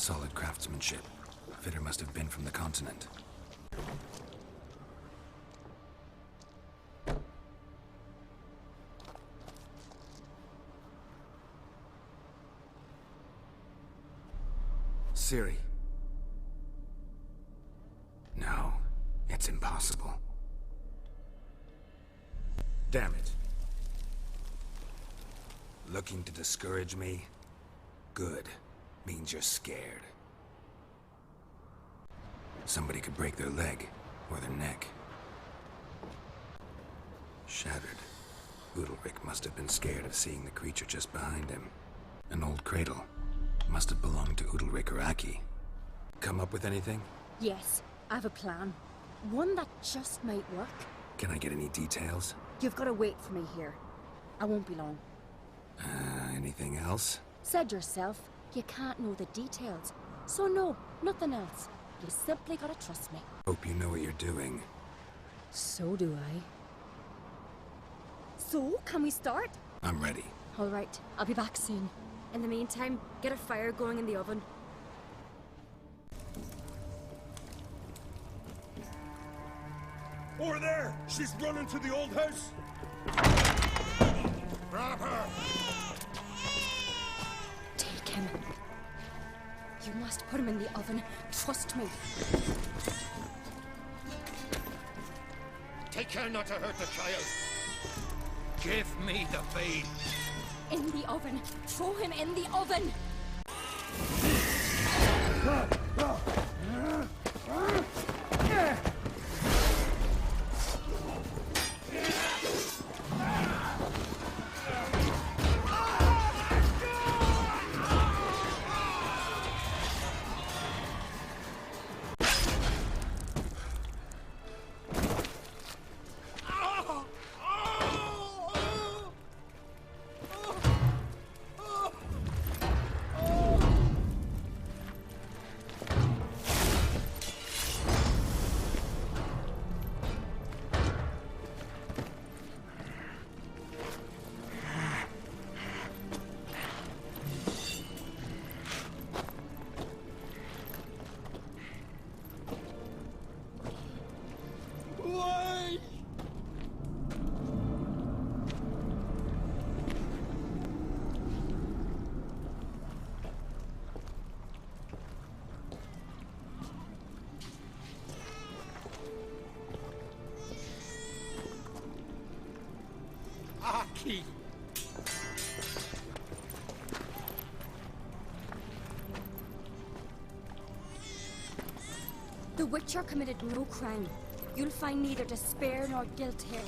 Solid craftsmanship. Fitter must have been from the continent. Ciri. No, it's impossible. Damn it. Looking to discourage me? Good. Means you're scared. Somebody could break their leg, or their neck. Shattered. Udalryk must have been scared of seeing the creature just behind him. An old cradle. Must have belonged to Udalryk or Aki. Come up with anything? Yes, I have a plan. One that just might work. Can I get any details? You've got to wait for me here. I won't be long. Anything else? Said yourself, you can't know the details. So no, nothing else. You simply gotta trust me. Hope you know what you're doing. So do I. So, can we start? I'm ready. All right, I'll be back soon. In the meantime, get a fire going in the oven. Over there! She's running to the old house! Grab her! Take him. You must put him in the oven. Trust me. Take care not to hurt the child. Give me the feed. In the oven. Throw him in the oven. Aki! The Witcher committed no crime. You'll find neither despair nor guilt here.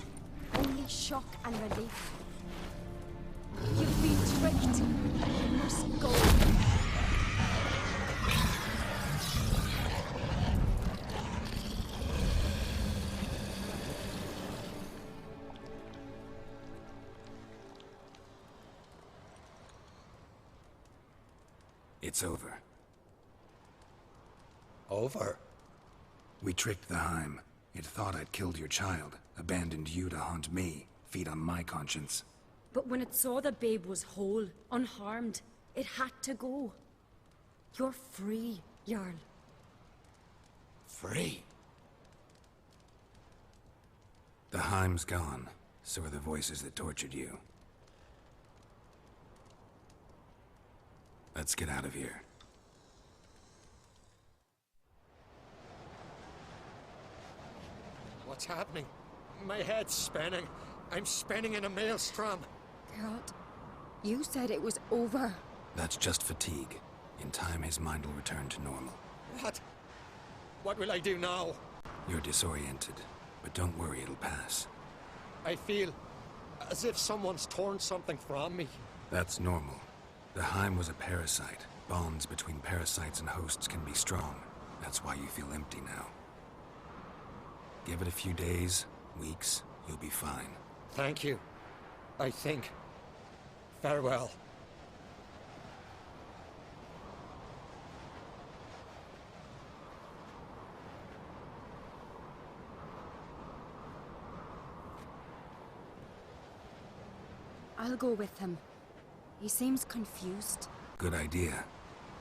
Only shock and relief. You've been tricked. You must go. It's over. Over? We tricked the Heim. It thought I'd killed your child, abandoned you to haunt me, feed on my conscience. But when it saw the babe was whole, unharmed, it had to go. You're free, Jarl. Free? The Heim's gone, so are the voices that tortured you. Let's get out of here. What's happening? My head's spinning. I'm spinning in a maelstrom. Geralt, you said it was over. That's just fatigue. In time, his mind will return to normal. What? What will I do now? You're disoriented, but don't worry, it'll pass. I feel as if someone's torn something from me. That's normal. The Heim was a parasite. Bonds between parasites and hosts can be strong. That's why you feel empty now. Give it a few days, weeks, you'll be fine. Thank you. I think. Farewell. I'll go with him. He seems confused. Good idea.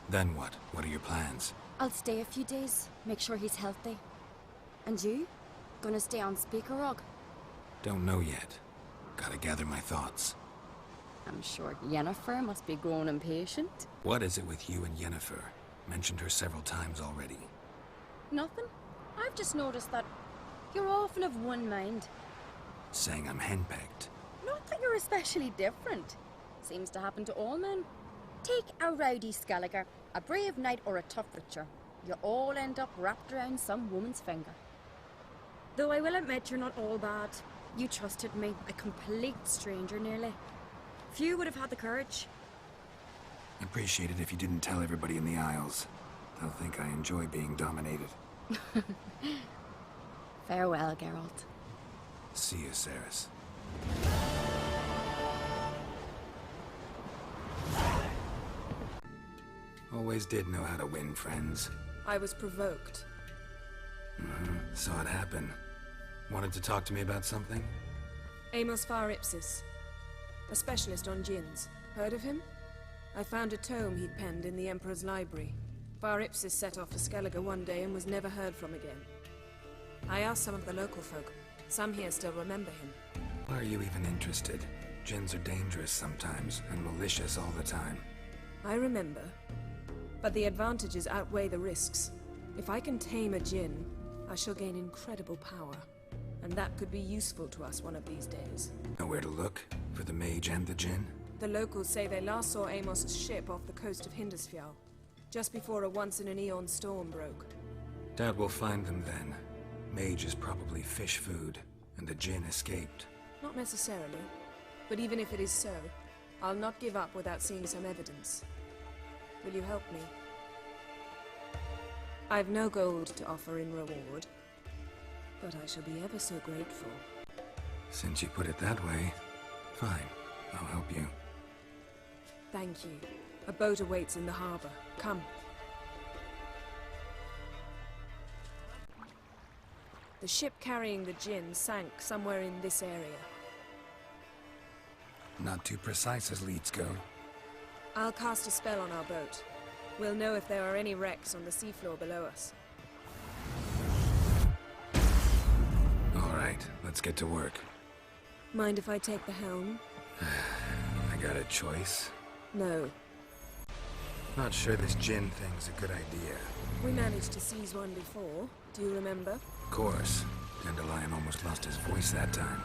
Then what? What are your plans? I'll stay a few days, make sure he's healthy. And you? Gonna stay on Speaker Rock? Don't know yet. Gotta gather my thoughts. I'm sure Yennefer must be growing impatient. What is it with you and Yennefer? Mentioned her several times already. Nothing. I've just noticed that you're often of one mind. Saying I'm henpecked. Not that you're especially different. Seems to happen to all men. Take a rowdy Skelliger, a brave knight or a tough richer. You all end up wrapped around some woman's finger. Though I will admit you're not all bad. You trusted me, a complete stranger nearly. Few would have had the courage. Appreciate it if you didn't tell everybody in the Isles. They'll think I enjoy being dominated. Farewell, Geralt. See you, Cerys. Always did know how to win friends. I was provoked. Saw it happen. Wanted to talk to me about something? Amos Far Ipsis, a specialist on djinns. Heard of him? I found a tome he'd penned in the Emperor's library. Far Ipsis set off to Skellige one day and was never heard from again. I asked some of the local folk. Some here still remember him. Why are you even interested? Djinns are dangerous sometimes, and malicious all the time. I remember. But the advantages outweigh the risks. If I can tame a djinn, I shall gain incredible power. And that could be useful to us one of these days. Know where to look? For the mage and the djinn? The locals say they last saw Amos's ship off the coast of Hindisfjall, just before a once-in-an-eon storm broke. Doubt we'll find them then. Mage is probably fish food, and the djinn escaped. Not necessarily. But even if it is so, I'll not give up without seeing some evidence. Will you help me? I've no gold to offer in reward, but I shall be ever so grateful. Since you put it that way, fine. I'll help you. Thank you. A boat awaits in the harbor. Come. The ship carrying the djinn sank somewhere in this area. Not too precise as leads go. I'll cast a spell on our boat. We'll know if there are any wrecks on the seafloor below us. All right, let's get to work. Mind if I take the helm? I got a choice. No. Not sure this djinn thing's a good idea. We managed to seize one before. Do you remember? Of course. Dandelion almost lost his voice that time.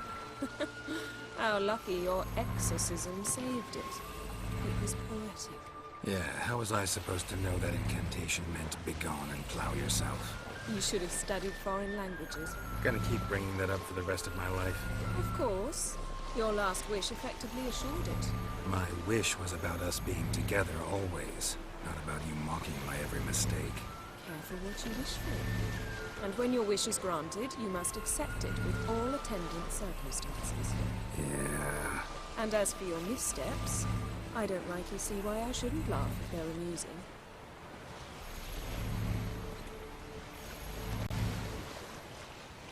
How lucky your exorcism saved it. It was poetic. Yeah, how was I supposed to know that incantation meant begone and plow yourself? You should have studied foreign languages. Gonna keep bringing that up for the rest of my life. Of course. Your last wish effectively assured it. My wish was about us being together always, not about you mocking my every mistake. Careful what you wish for. And when your wish is granted, you must accept it with all attendant circumstances. Yeah. And as for your missteps, I don't rightly see why I shouldn't laugh if they're amusing.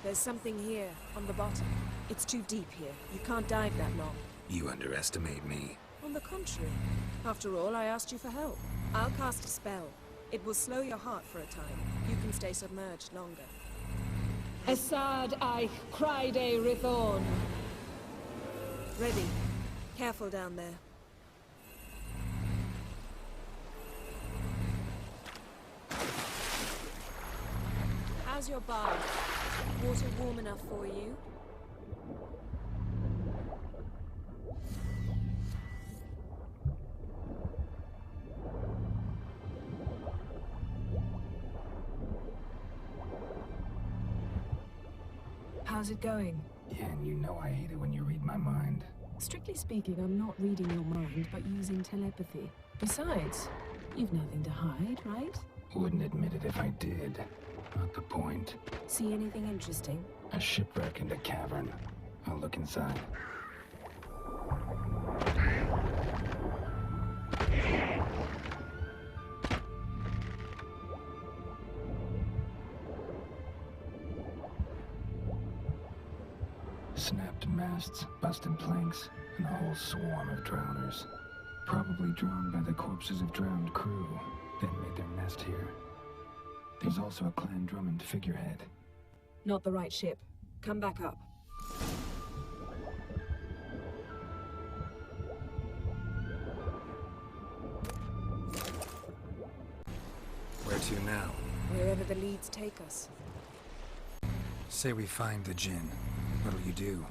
There's something here, on the bottom. It's too deep here. You can't dive that long. You underestimate me. On the contrary. After all, I asked you for help. I'll cast a spell. It will slow your heart for a time. You can stay submerged longer. Esad Eich Cryde Rithorn. Ready. Careful down there. How's your bath? Water warm enough for you? How's it going? Yeah, and you know I hate it when you read my mind. Strictly speaking, I'm not reading your mind, but using telepathy. Besides, you've nothing to hide, right? Wouldn't admit it if I did. Not the point. See anything interesting? A shipwreck and a cavern. I'll look inside. Snapped masts, busted planks, and a whole swarm of drowners. Probably drawn by the corpses of drowned crew. then made their nest here. There's also a Clan Drummond figurehead. Not the right ship. Come back up. Where to now? Wherever the leads take us. Say we find the Jinn. What'll you do?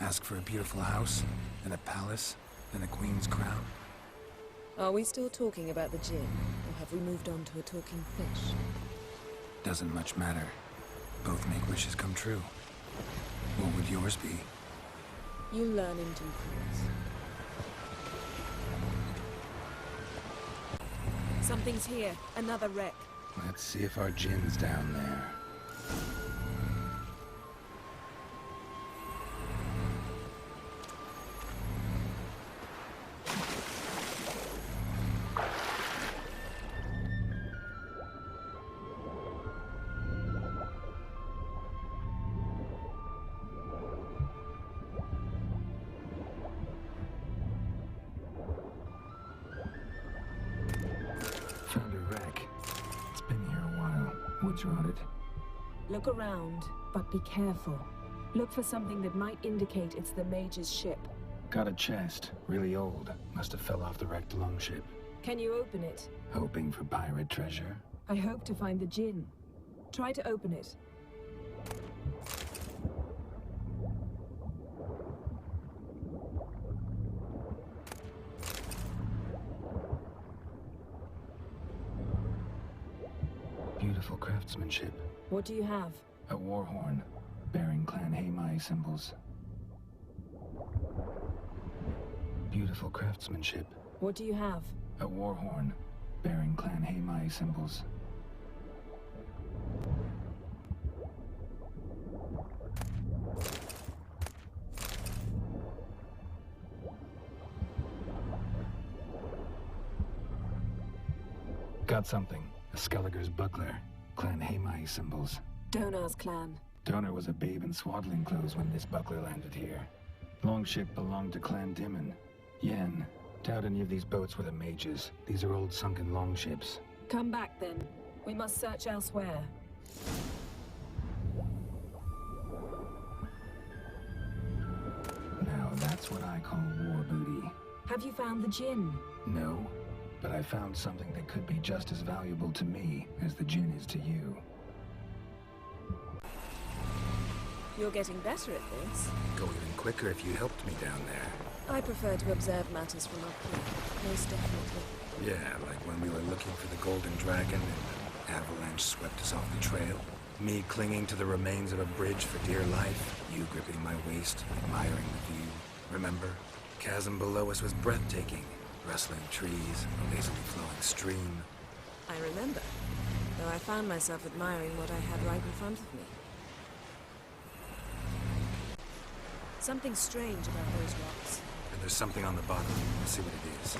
Ask for a beautiful house, and a palace, and a queen's crown? Are we still talking about the Jinn, or have we moved on to a talking fish? Doesn't much matter. Both make wishes come true. What would yours be? You learn in due course. Something's here. Another wreck. Let's see if our Jinn's down there. Found a wreck. It's been here a while. Wood's rotted. Look around, but be careful. Look for something that might indicate it's the Mage's ship. Got a chest. Really old. Must have fell off the wrecked longship. Can you open it? Hoping for pirate treasure. I hope to find the Jinn. Try to open it. Beautiful craftsmanship. What do you have? A war horn, bearing Clan Haemai symbols. Beautiful craftsmanship. What do you have? A war horn, bearing Clan Haemai symbols. Got something. A Skelliger's buckler. Clan Haemai symbols. Donar's clan. Donor was a babe in swaddling clothes when this buckler landed here. Longship belonged to Clan Dimon. Yen. Doubt any of these boats were the mages. These are old sunken longships. Come back then. We must search elsewhere. Now that's what I call war booty. Have you found the Jinn? No, but I found something that could be just as valuable to me as the Jinn is to you. You're getting better at this. Go even quicker if you helped me down there. I prefer to observe matters from up here. Most definitely. Yeah, like when we were looking for the Golden Dragon and an avalanche swept us off the trail. Me clinging to the remains of a bridge for dear life. You gripping my waist, admiring the view. Remember? Chasm below us was breathtaking. Rustling trees, a lazily flowing stream. I remember, though I found myself admiring what I had right in front of me. Something strange about those rocks. And there's something on the bottom. Let's see what it is.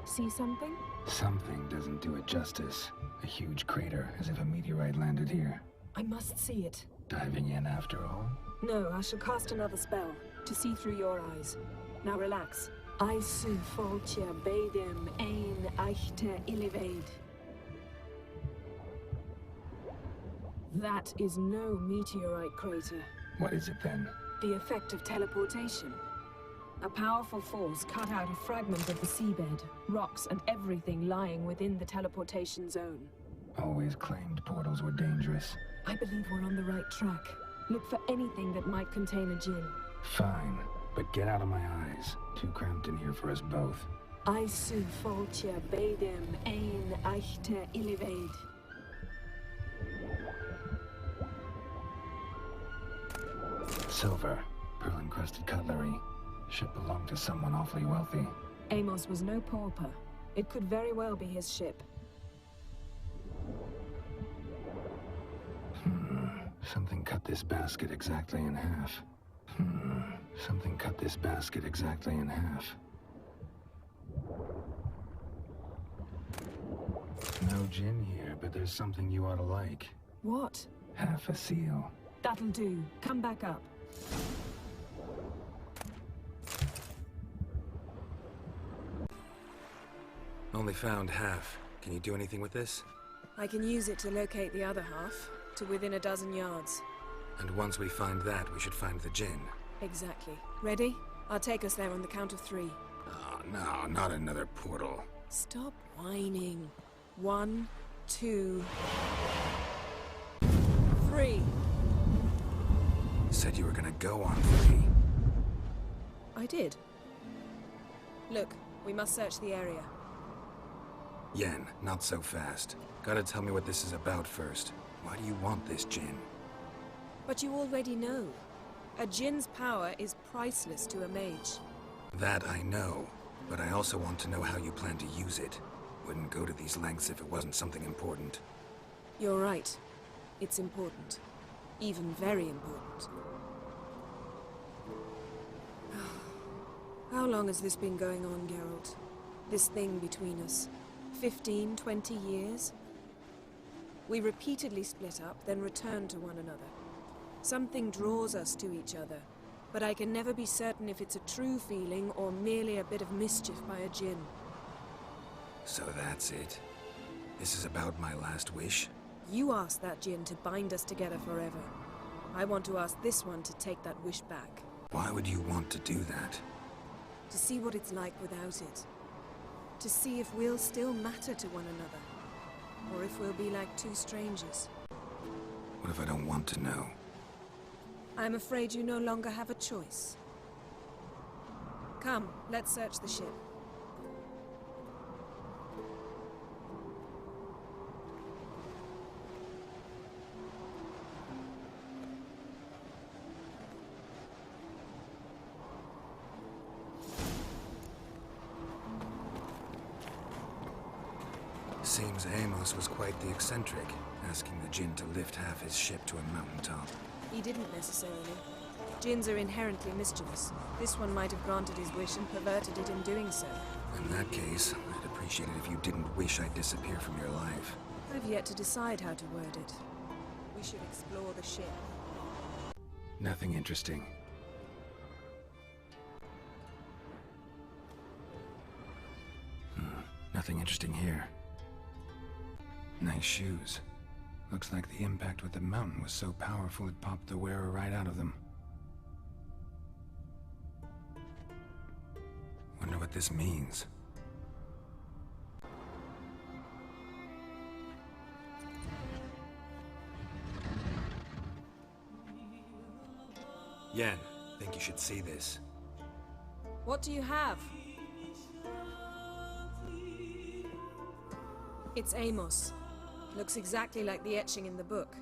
See something? Something doesn't do it justice. A huge crater, as if a meteorite landed here. I must see it. Diving in after all? No, I shall cast another spell to see through your eyes. Now relax. Aisu foltia bedem ein eichte illivaid. That is no meteorite crater. What is it then? The effect of teleportation. A powerful force cut out a fragment of the seabed, rocks and everything lying within the teleportation zone. Always claimed portals were dangerous. I believe we're on the right track. Look for anything that might contain a Jinn. Fine, but get out of my eyes. Too cramped in here for us both. Aisu Foltia Badem Ein Eichter Illivaid. Silver, pearl-encrusted cutlery. Ship belonged to someone awfully wealthy. Amos was no pauper. It could very well be his ship. Something cut this basket exactly in half. Something cut this basket exactly in half. No gin here, but there's something you ought to like. What? Half a seal. That'll do. Come back up. Only found half. Can you do anything with this? I can use it to locate the other half, to within a dozen yards. And once we find that, we should find the gin. Exactly. Ready? I'll take us there on the count of 3. Oh, no, not another portal. Stop whining. 1, 2, 3. Said you were gonna go on 3. I did. Look, we must search the area. Yen, not so fast. Gotta tell me what this is about first. Why do you want this gin? But you already know. A djinn's power is priceless to a mage. That I know, but I also want to know how you plan to use it. Wouldn't go to these lengths if it wasn't something important. You're right. It's important. Even very important. How long has this been going on, Geralt? This thing between us? 15, 20 years? We repeatedly split up, then returned to one another. Something draws us to each other, but I can never be certain if it's a true feeling or merely a bit of mischief by a djinn. So that's it. This is about my last wish? You asked that djinn to bind us together forever. I want to ask this one to take that wish back. Why would you want to do that? To see what it's like without it. To see if we'll still matter to one another. Or if we'll be like two strangers. What if I don't want to know? I'm afraid you no longer have a choice. Come, let's search the ship. Seems Amos was quite the eccentric, asking the djinn to lift half his ship to a mountaintop. He didn't necessarily. Djinns are inherently mischievous. This one might have granted his wish and perverted it in doing so. In that case, I'd appreciate it if you didn't wish I'd disappear from your life. I've yet to decide how to word it. We should explore the ship. Nothing interesting. Nothing interesting here. Nice shoes. Looks like the impact with the mountain was so powerful it popped the wearer right out of them. Wonder what this means. Yen, think you should see this. What do you have? It's Amos. Looks exactly like the etching in the book.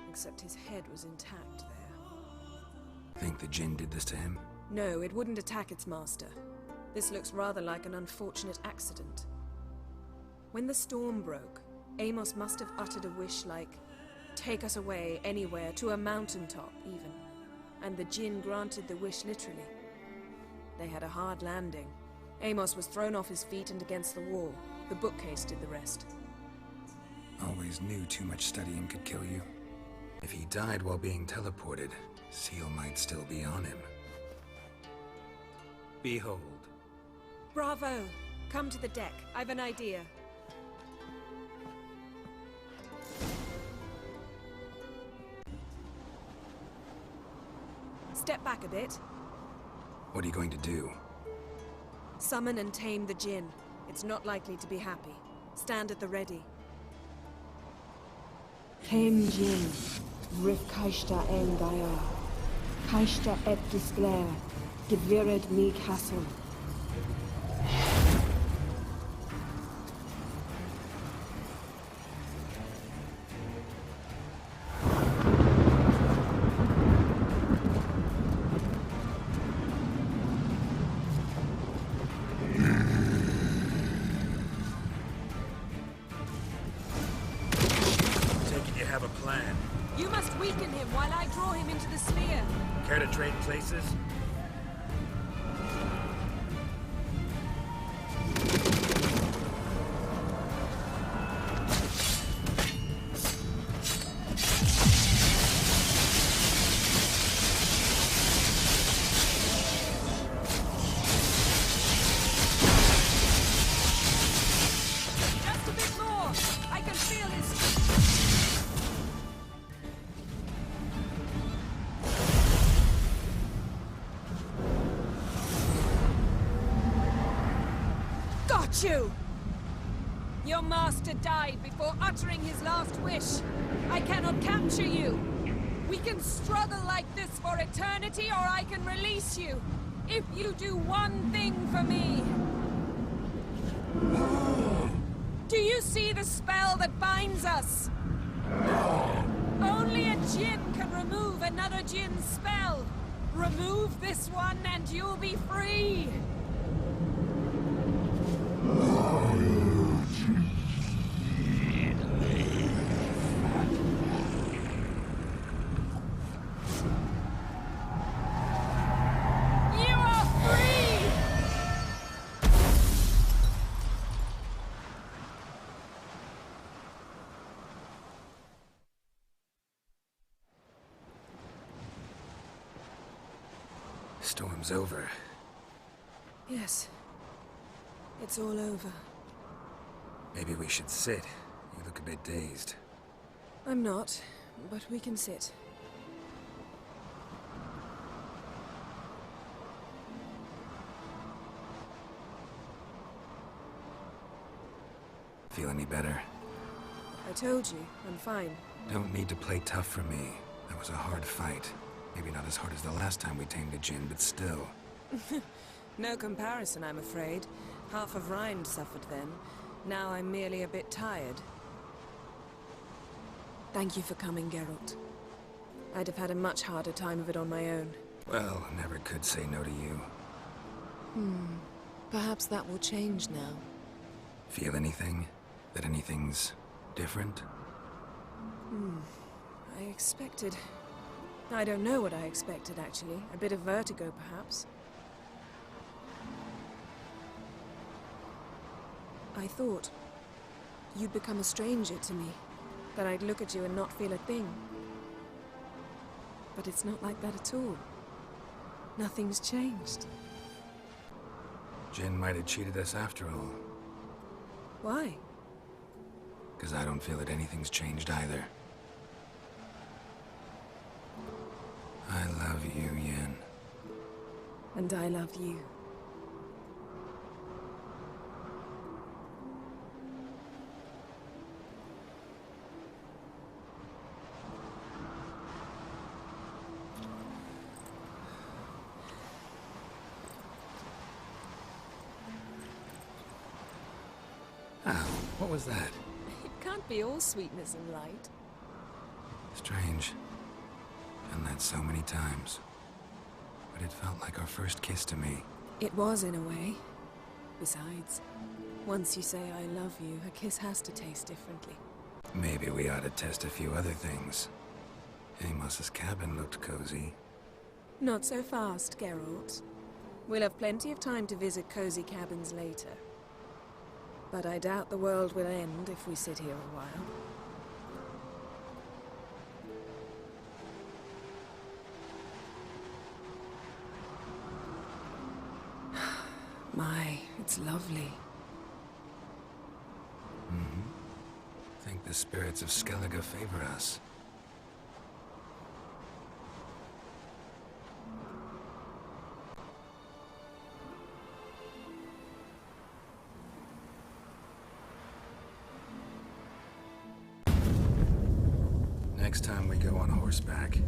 Except his head was intact there. Think the djinn did this to him? No, it wouldn't attack its master. This looks rather like an unfortunate accident. When the storm broke, Amos must have uttered a wish like, "Take us away, anywhere, to a mountaintop, even." And the djinn granted the wish literally. They had a hard landing. Amos was thrown off his feet and against the wall. The bookcase did the rest. Always knew too much studying could kill you. If he died while being teleported, Seal might still be on him. Behold. Bravo! Come to the deck. I've an idea. Step back a bit. What are you going to do? Summon and tame the djinn. It's not likely to be happy. Stand at the ready. Came Jin, Rif Kaishta Engaya, Kaishta et Disclair, Gevired me Castle. pieces. Just a bit more! I can feel his... Got you! Your master died before uttering his last wish. I cannot capture you. We can struggle like this for eternity, or I can release you. If you do one thing for me. Do you see the spell that binds us? Only a Jinn can remove another Jinn's spell. Remove this one and you'll be free. You are free! Storm's over. Yes. It's all over. Maybe we should sit. You look a bit dazed. I'm not, but we can sit. Feel any better? I told you, I'm fine. Don't need to play tough for me. That was a hard fight. Maybe not as hard as the last time we tamed a Jinn, but still. No comparison, I'm afraid. Half of Rind suffered then. Now I'm merely a bit tired. Thank you for coming, Geralt. I'd have had a much harder time of it on my own. Well, I never could say no to you. Perhaps that will change now. Feel anything? That anything's different? I expected... I don't know what I expected, actually. A bit of vertigo, perhaps. I thought you'd become a stranger to me. That I'd look at you and not feel a thing. But it's not like that at all. Nothing's changed. Jinn might have cheated us after all. Why? Because I don't feel that anything's changed either. I love you, Yen. And I love you. Ah, what was that? It can't be all sweetness and light. Strange. Done that so many times. But it felt like our first kiss to me. It was, in a way. Besides, once you say I love you, a kiss has to taste differently. Maybe we ought to test a few other things. Amos's cabin looked cozy. Not so fast, Geralt. We'll have plenty of time to visit cozy cabins later. But I doubt the world will end if we sit here a while. My, it's lovely. Think the spirits of Skellige favor us. Next time we go on horseback.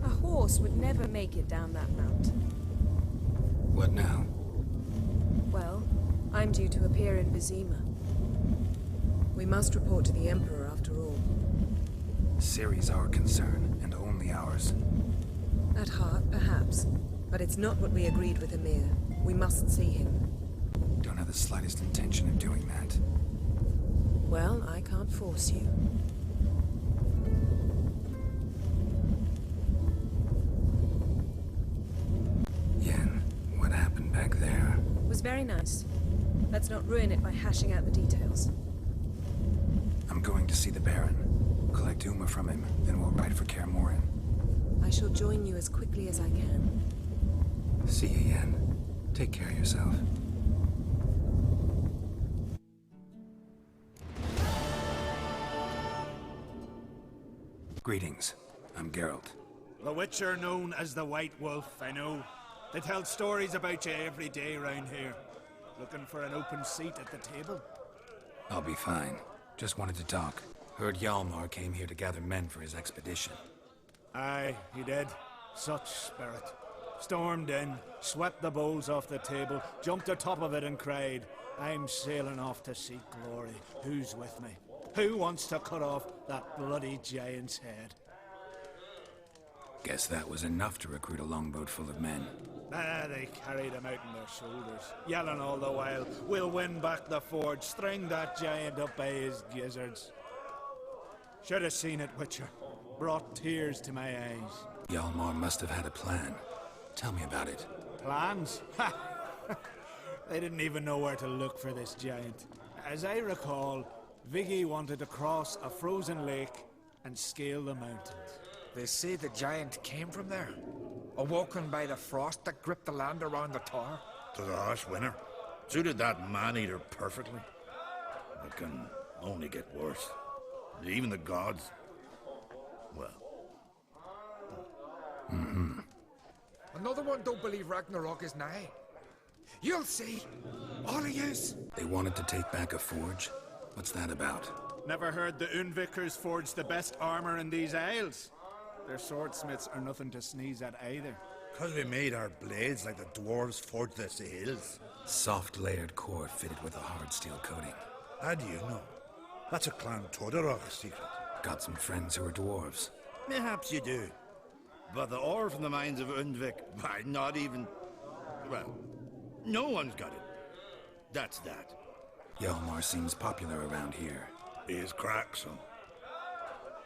A horse would never make it down that mount. What now? Well, I'm due to appear in Vizima. We must report to the Emperor after all. Ciri's our concern, and only ours. At heart, perhaps. But it's not what we agreed with Emir. We must see him. Don't have the slightest intention of doing that. Well, I can't force you. very nice. Let's not ruin it by hashing out the details. I'm going to see the Baron. Collect Uma from him, then we'll ride for Kaer Morhen. I shall join you as quickly as I can. See you, Yen. Take care of yourself. Greetings. I'm Geralt. The Witcher known as the White Wolf, I know. They tell stories about you every day round here. Looking for an open seat at the table? I'll be fine. Just wanted to talk. Heard Hjalmar came here to gather men for his expedition. Aye, he did. Such spirit. Stormed in, swept the bowls off the table, jumped atop of it and cried, "I'm sailing off to seek glory. Who's with me? Who wants to cut off that bloody giant's head?" Guess that was enough to recruit a longboat full of men. They carried him out on their shoulders, yelling all the while, "We'll win back the forge, string that giant up by his gizzards." Should have seen it, Witcher. Brought tears to my eyes. Hjalmar must have had a plan. Tell me about it. Plans? Ha! They didn't even know where to look for this giant. As I recall, Viggy wanted to cross a frozen lake and scale the mountains. They say the giant came from there, awoken by the frost that gripped the land around the tower. To the harsh winter. Suited that man-eater perfectly. It can only get worse. Even the gods... well... Another one don't believe Ragnarok is nigh. You'll see, all of yous. They wanted to take back a forge? What's that about? Never heard the Unvikers forge the best armor in these isles. Their swordsmiths are nothing to sneeze at either. 'Cause we made our blades like the dwarves forged their sails. Soft layered core fitted with a hard steel coating. How do you know? That's a Clan Todorok secret. Got some friends who are dwarves. Perhaps you do. But the ore from the mines of Undvik, why, not even... well, no one's got it. That's that. Hjalmar seems popular around here. He is crack, son.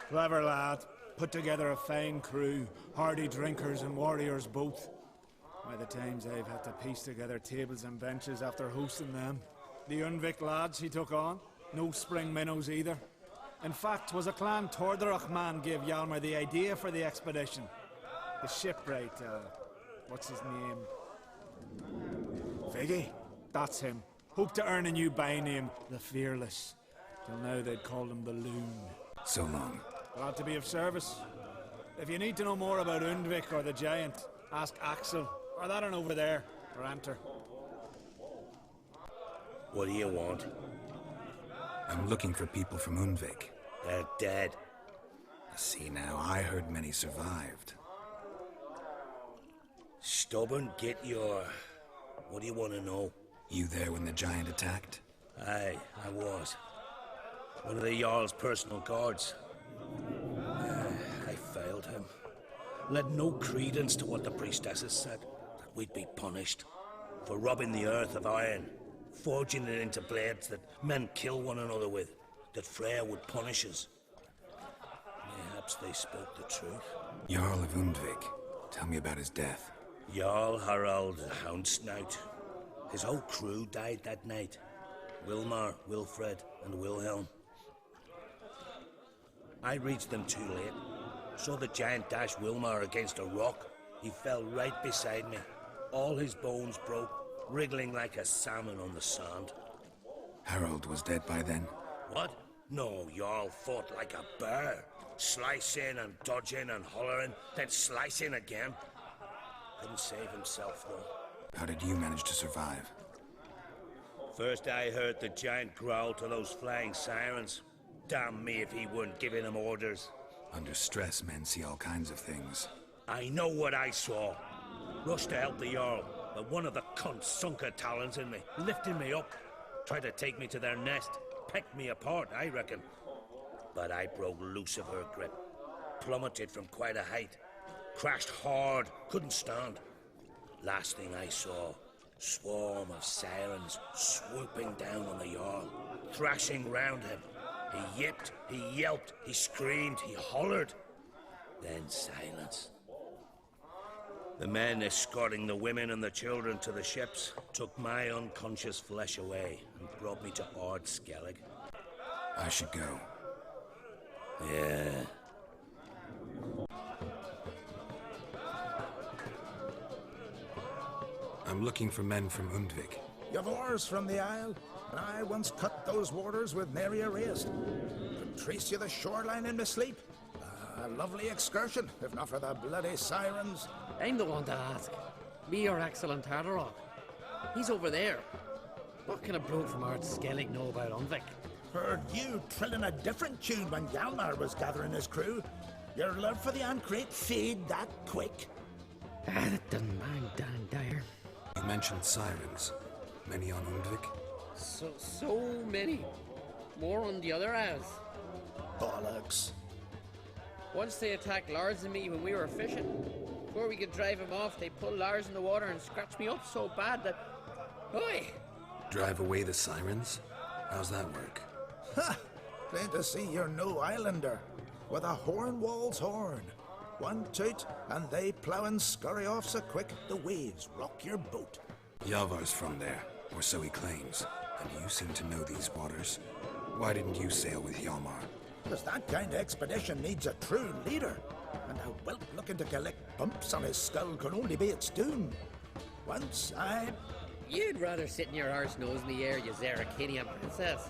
Clever lad. Put together a fine crew. Hardy drinkers and warriors both. By the times I've had to piece together tables and benches after hosting them. The Undvik lads he took on. No spring minnows either. In fact, was a Clan Tordorach man gave Hjalmar the idea for the expedition. The shipwright, what's his name? Viggy? That's him. Hoped to earn a new byname, the Fearless. Till now they'd called him the Loon. So long. Glad to be of service. If you need to know more about Undvik or the Giant, ask Axel, or that one over there, or Anter. What do you want? I'm looking for people from Undvik. They're dead. See now, I heard many survived. Stubborn, get your... What do you want to know? You there when the giant attacked? Aye, I was. One of the Jarl's personal guards. I failed him. Led no credence to what the priestesses said, that we'd be punished for robbing the earth of iron, forging it into blades that men kill one another with, that Freya would punish us. Perhaps they spoke the truth. Jarl of Undvik. Tell me about his death. Jarl Harald the Houndsnout. His whole crew died that night. Wilmar, Wilfred, and Wilhelm. I reached them too late. Saw the giant dash Wilmar against a rock. He fell right beside me. All his bones broke, wriggling like a salmon on the sand. Harold was dead by then? What? No, Jarl fought like a bear. Slicing and dodging and hollering, then slicing again. Couldn't save himself, though. How did you manage to survive? First I heard the giant growl to those flying sirens. Damn me if he weren't giving them orders. Under stress, men see all kinds of things. I know what I saw. Rushed to help the Jarl, but one of the cunts sunk her talons in me, lifting me up. Tried to take me to their nest. Pecked me apart, I reckon. But I broke loose of her grip. Plummeted from quite a height. Crashed hard, couldn't stand. Last thing I saw, swarm of sirens swooping down on the Jarl, thrashing round him. He yipped, he yelped, he screamed, he hollered. Then silence. The men escorting the women and the children to the ships took my unconscious flesh away and brought me to Ard Skellig. I should go. Yeah. I'm looking for men from Undvik. You've oars from the Isle, and I once cut those waters with nary a raist. Could trace you the shoreline in my sleep. A lovely excursion, if not for the bloody sirens. I'm the one to ask. Me or Axel Tartarok. He's over there. What can a bloke from Ard Skellig know about Undvik? Heard you trilling a different tune when Hjalmar was gathering his crew. Your love for the Ancrate fade that quick. That doesn't mind Dan Dyer. You mentioned sirens. Many on Undvik? So many. More on the other house. Bollocks. Once they attacked Lars and me when we were fishing. Before we could drive him off, they pulled Lars in the water and scratched me up so bad that... Oi! Drive away the sirens? How's that work? Ha! Plain to see you're no islander. With a Hornwall's horn. One toot, and they plough and scurry off so quick the waves rock your boat. Yavar's from there, or so he claims. And you seem to know these waters. Why didn't you sail with Hjalmar? Because that kind of expedition needs a true leader. And a whelp looking to collect bumps on his skull can only be its doom. Once You'd rather sit in your arse nose in the air, you Zarakinian princess.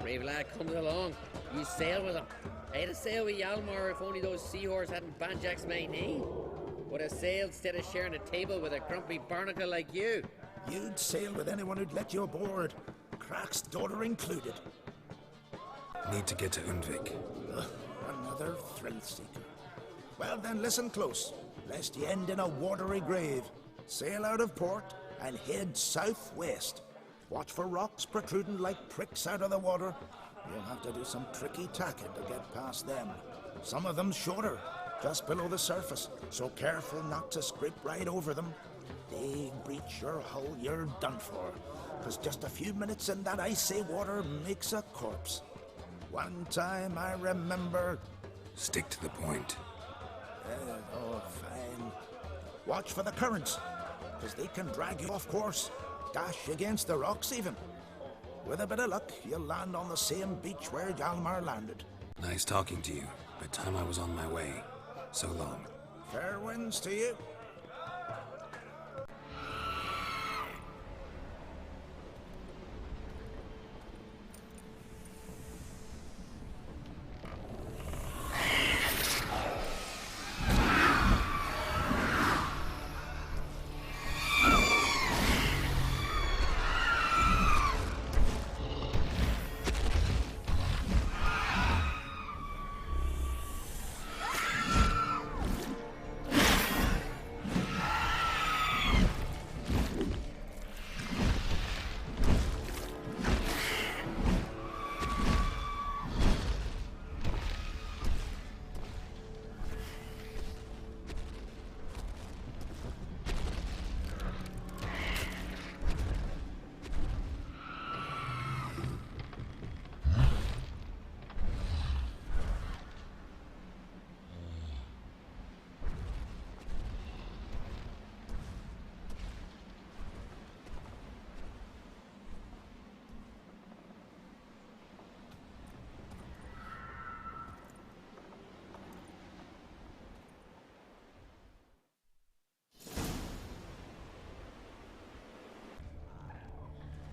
Brave lad comes along, you sail with him. I'd have sailed with Hjalmar if only those seahorses hadn't banjaxed my knee. Would have sailed instead of sharing a table with a grumpy barnacle like you. You'd sail with anyone who'd let you aboard. Crack's daughter included. Need to get to Undvik. Another thrill seeker. Well then, listen close, lest you end in a watery grave. Sail out of port and head southwest. Watch for rocks protruding like pricks out of the water. You'll have to do some tricky tacking to get past them. Some of them shorter, just below the surface, so careful not to scrape right over them. They breach your hull, you're done for. Because just a few minutes in that icy water makes a corpse. One time I remember... Stick to the point. Oh, fine. Watch for the currents, because they can drag you off course, dash against the rocks even. With a bit of luck, you'll land on the same beach where Hjalmar landed. Nice talking to you. By the time I was on my way. So long. Fair winds to you.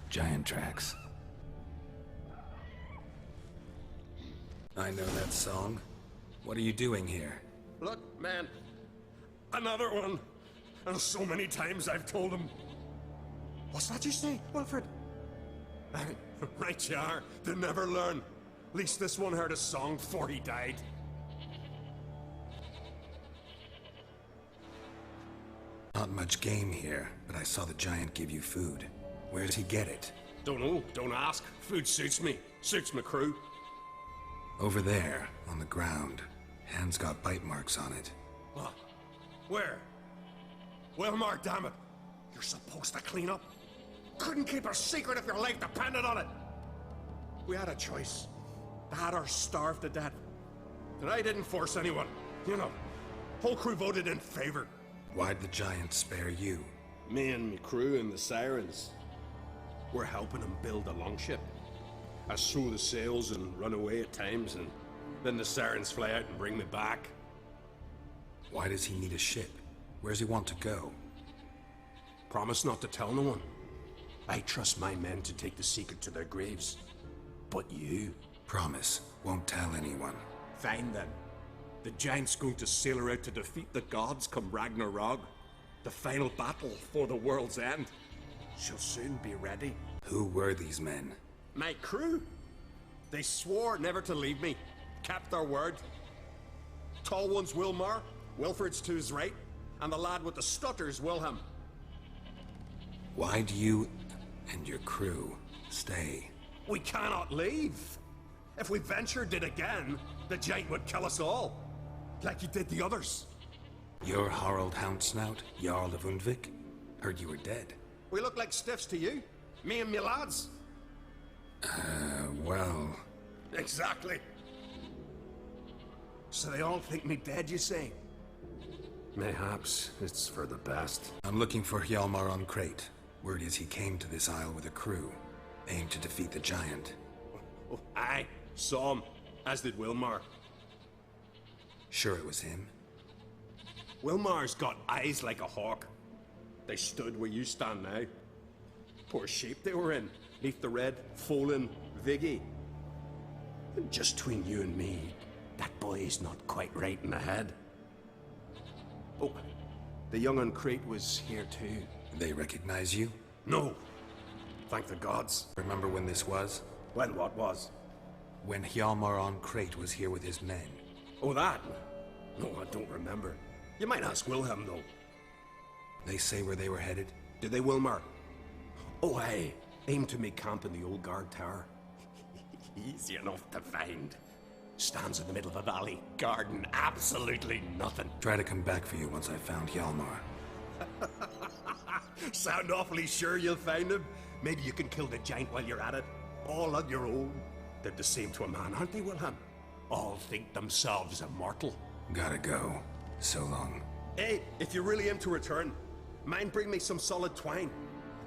Giant tracks. I know that song. What are you doing here? Look, man. Another one. And so many times I've told him. What's that you say, Wilfred? Right you are. They never learn. At least this one heard a song before he died. Not much game here, but I saw the giant give you food. Where did he get it? Don't know. Don't ask. Food suits me. Suits my crew. Over there, on the ground. Hand's got bite marks on it. What? Where? Well, Mark, damn it. You're supposed to clean up. Couldn't keep a secret if your life depended on it. We had a choice. That or starve to death. And I didn't force anyone. You know, whole crew voted in favor. Why'd the giant spare you? Me and me crew and the Sirens. We're helping him build a longship. I sew the sails and run away at times, and then the Sirens fly out and bring me back. Why does he need a ship? Where's he want to go? Promise not to tell no one. I trust my men to take the secret to their graves. But you... Promise. Won't tell anyone. Fine then. The giant's going to sail her out to defeat the gods come Ragnarok. The final battle for the world's end. She'll soon be ready. Who were these men? My crew. They swore never to leave me. Kept their word. Tall one's Wilmar, Wilfred's to his right, and the lad with the stutter's Wilhelm. Why do you and your crew stay? We cannot leave. If we ventured it again, the giant would kill us all. Like he did the others. You're Harald Houndsnout, Jarl of Undvik? Heard you were dead. We look like stiffs to you. Me and me lads. Well... Exactly. So they all think me dead, you say? Mayhaps it's for the best. I'm looking for Hjalmar on Crate. Word is he came to this isle with a crew, aimed to defeat the giant. Oh, aye, saw him, as did Wilmar. Sure it was him? Wilmar's got eyes like a hawk. They stood where you stand now. Poor shape they were in, neath the red, Folin, Viggy. And just between you and me, that boy's not quite right in the head. Oh, the young on Crate was here too. They recognize you? No. Thank the gods. Remember when this was? When what was? When Hjalmar on Crate was here with his men. Oh, that? No, I don't remember. You might ask Wilhelm, though. They say where they were headed? Did they, Wilmar? Oh, aye. Aim to make camp in the old guard tower. Easy enough to find. Stands in the middle of a valley. Garden absolutely nothing. Try to come back for you once I've found Hjalmar. Sound awfully sure you'll find him? Maybe you can kill the giant while you're at it. All on your own. They're the same to a man, aren't they, Wilhelm? All think themselves immortal. Gotta go. So long. Hey, if you really aim to return, mind bring me some solid twine.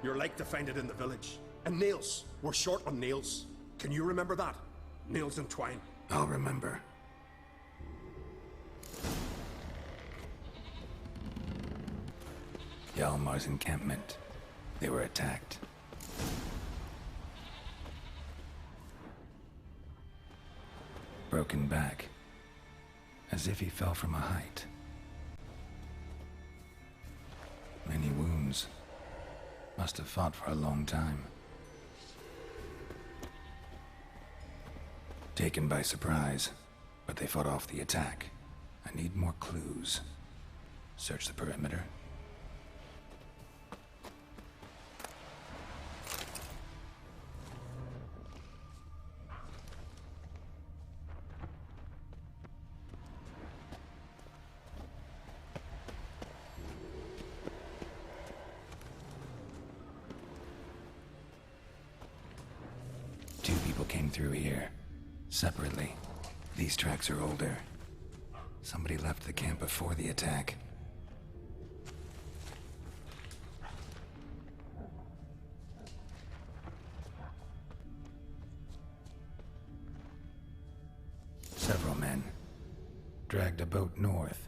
You're like to find it in the village. And nails. We're short on nails. Can you remember that? Nails and twine. I'll remember. Hjalmar's encampment. They were attacked. Broken back. As if he fell from a height. Many wounds. Must have fought for a long time. Taken by surprise, but they fought off the attack. I need more clues. Search the perimeter. Two people came through here. Separately. These tracks are older. Somebody left the camp before the attack. Several men. Dragged a boat north.